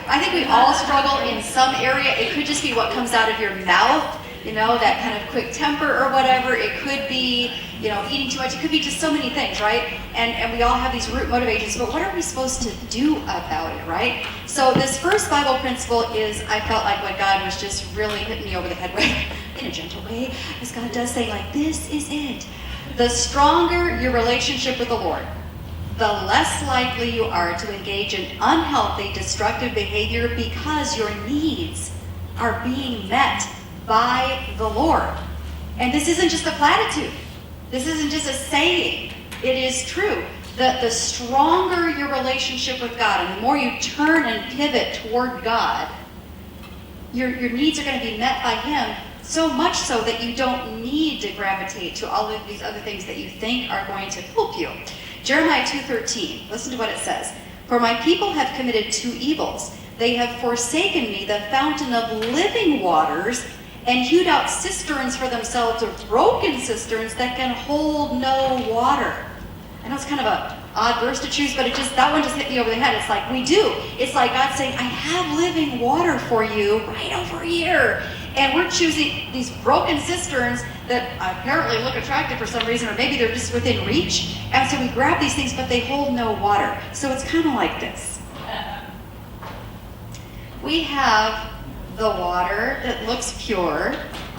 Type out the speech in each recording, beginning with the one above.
I think we all struggle in some area. It could just be what comes out of your mouth, that kind of quick temper or whatever. It could be, eating too much. It could be just so many things, right? And we all have these root motivations, but what are we supposed to do about it, right? So this first Bible principle is, I felt like what God was just really hitting me over the head with, in a gentle way, as God does say, like, this is it. The stronger your relationship with the Lord, the less likely you are to engage in unhealthy, destructive behavior because your needs are being met by the Lord. And this isn't just a platitude. This isn't just a saying. It is true. The stronger your relationship with God, and the more you turn and pivot toward God, your needs are going to be met by Him, so much so that you don't need to gravitate to all of these other things that you think are going to help you. Jeremiah 2:13, listen to what it says. For my people have committed two evils. They have forsaken me, the fountain of living waters, and hewed out cisterns for themselves, or broken cisterns that can hold no water. I know it's kind of an odd verse to choose, but that one just hit me over the head. It's like, we do. It's like God saying, I have living water for you right over here. And we're choosing these broken cisterns that apparently look attractive for some reason, or maybe they're just within reach. And so we grab these things, but they hold no water. So it's kind of like this. We have the water that looks pure,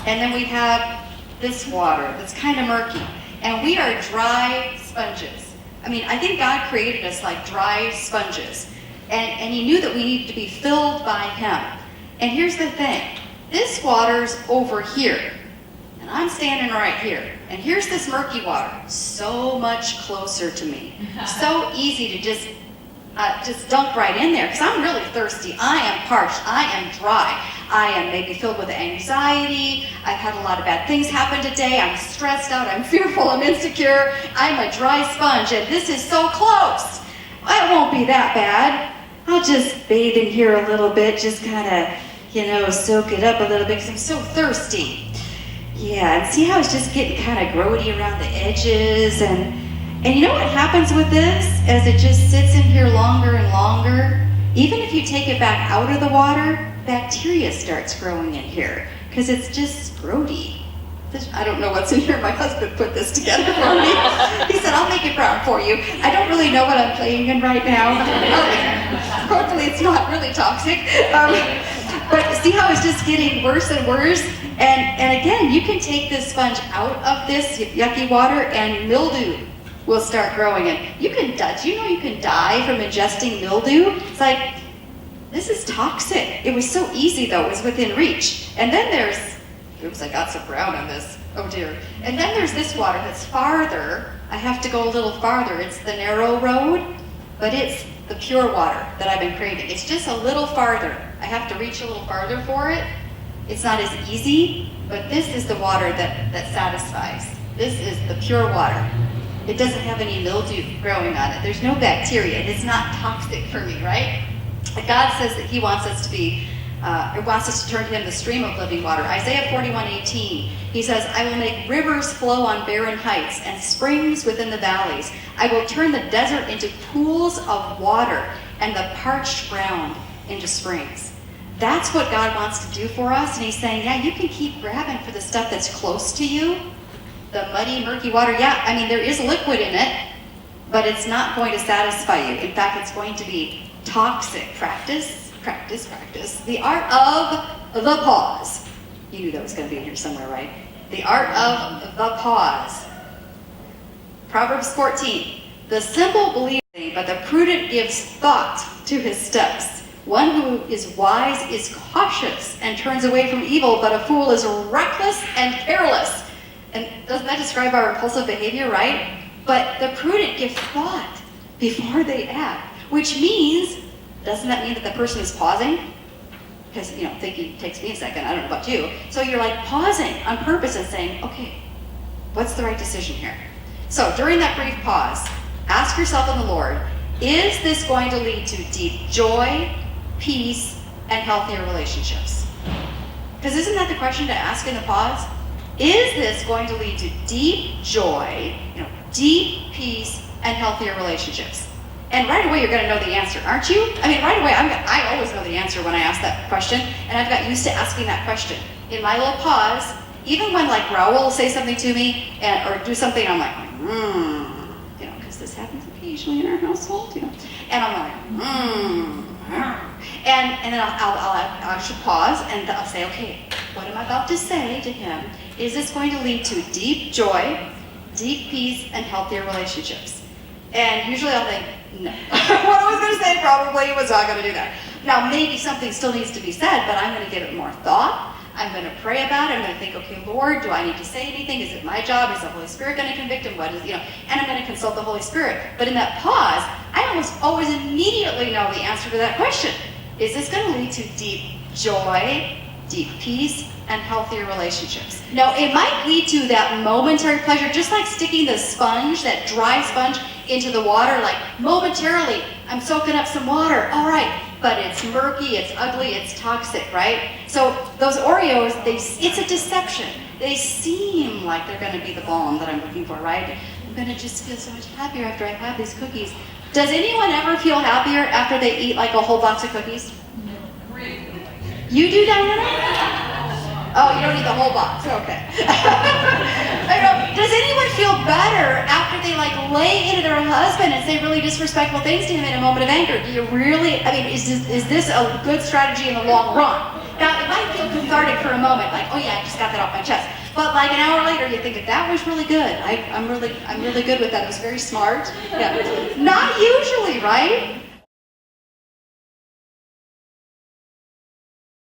and then we have this water that's kind of murky. And we are dry sponges. I mean, I think God created us like dry sponges. And He knew that we needed to be filled by Him. And here's the thing. This water's over here, and I'm standing right here. And here's this murky water, so much closer to me. So easy to just dunk right in there, because I'm really thirsty. I am parched. I am dry. I am maybe filled with anxiety. I've had a lot of bad things happen today. I'm stressed out. I'm fearful. I'm insecure. I'm a dry sponge, and this is so close. It won't be that bad. I'll just bathe in here a little bit, just kind of, soak it up a little bit, because I'm so thirsty. Yeah, and see how it's just getting kind of grody around the edges, and you know what happens with this? As it just sits in here longer and longer, even if you take it back out of the water, bacteria starts growing in here, because it's just grody. I don't know what's in here. My husband put this together for me. He said, I'll make it brown for you. I don't really know what I'm playing in right now. Hopefully it's not really toxic. But see how it's just getting worse and worse? And again, you can take this sponge out of this yucky water and mildew will start growing in. You can die from ingesting mildew. It's like, this is toxic. It was so easy though, it was within reach. And then oops, I got some brown on this. Oh dear. And then there's this water that's farther. I have to go a little farther. It's the narrow road, but it's the pure water that I've been craving. It's just a little farther. I have to reach a little farther for it. It's not as easy, but this is the water that satisfies. This is the pure water. It doesn't have any mildew growing on it. There's no bacteria. It's not toxic for me, right? But God says that He wants us to turn to Him the stream of living water. Isaiah 41:18, He says, I will make rivers flow on barren heights and springs within the valleys. I will turn the desert into pools of water and the parched ground into springs. That's what God wants to do for us. And He's saying, yeah, you can keep grabbing for the stuff that's close to you. The muddy, murky water, yeah, I mean, there is liquid in it, but it's not going to satisfy you. In fact, it's going to be toxic. Practice. The art of the pause. You knew that was going to be in here somewhere, right? The art of the pause. Proverbs 14. The simple believe, but the prudent gives thought to his steps. One who is wise is cautious and turns away from evil, but a fool is reckless and careless. And doesn't that describe our impulsive behavior, right? But the prudent give thought before they act, which means, doesn't that mean that the person is pausing? Because, thinking takes me a second, I don't know about you. So you're like pausing on purpose and saying, okay, what's the right decision here? So during that brief pause, ask yourself in the Lord, is this going to lead to deep joy, peace, and healthier relationships? Because isn't that the question to ask in the pause? Is this going to lead to deep joy, deep peace, and healthier relationships? And right away, you're going to know the answer, aren't you? I mean, right away, I always know the answer when I ask that question, and I've got used to asking that question. In my little pause, even when like Raul will say something to me or do something, I'm like, you know, because this happens occasionally in our household, you know, and I'm like, and then I should pause and I'll say, okay, what am I about to say to him? Is this going to lead to deep joy, deep peace, and healthier relationships? And usually I'll think, no. What I was going to say probably was not going to do that. Now, maybe something still needs to be said, but I'm going to give it more thought. I'm going to pray about it. I'm going to think, okay, Lord, do I need to say anything? Is it my job? Is the Holy Spirit going to convict him? What is, you know? And I'm going to consult the Holy Spirit. But in that pause, I almost always immediately know the answer to that question. Is this going to lead to deep joy, deep peace, and healthier relationships? Now, it might lead to that momentary pleasure, just like sticking the sponge, that dry sponge, into the water, like momentarily, I'm soaking up some water, all right, but it's murky, it's ugly, it's toxic, right? So those Oreos, it's a deception. They seem like they're going to be the balm that I'm looking for, right? I'm going to just feel so much happier after I have these cookies. Does anyone ever feel happier after they eat like a whole box of cookies? You do, Diana? Oh, you don't eat the whole box. Okay. I know. Does anyone feel better after they like lay into their husband and say really disrespectful things to him in a moment of anger? Do you really? I mean, is this a good strategy in the long run? Now, it might feel cathartic for a moment, like, oh yeah, I just got that off my chest. But like an hour later, you think that was really good. I'm really good with that. It was very smart. Yeah. Not usually, right?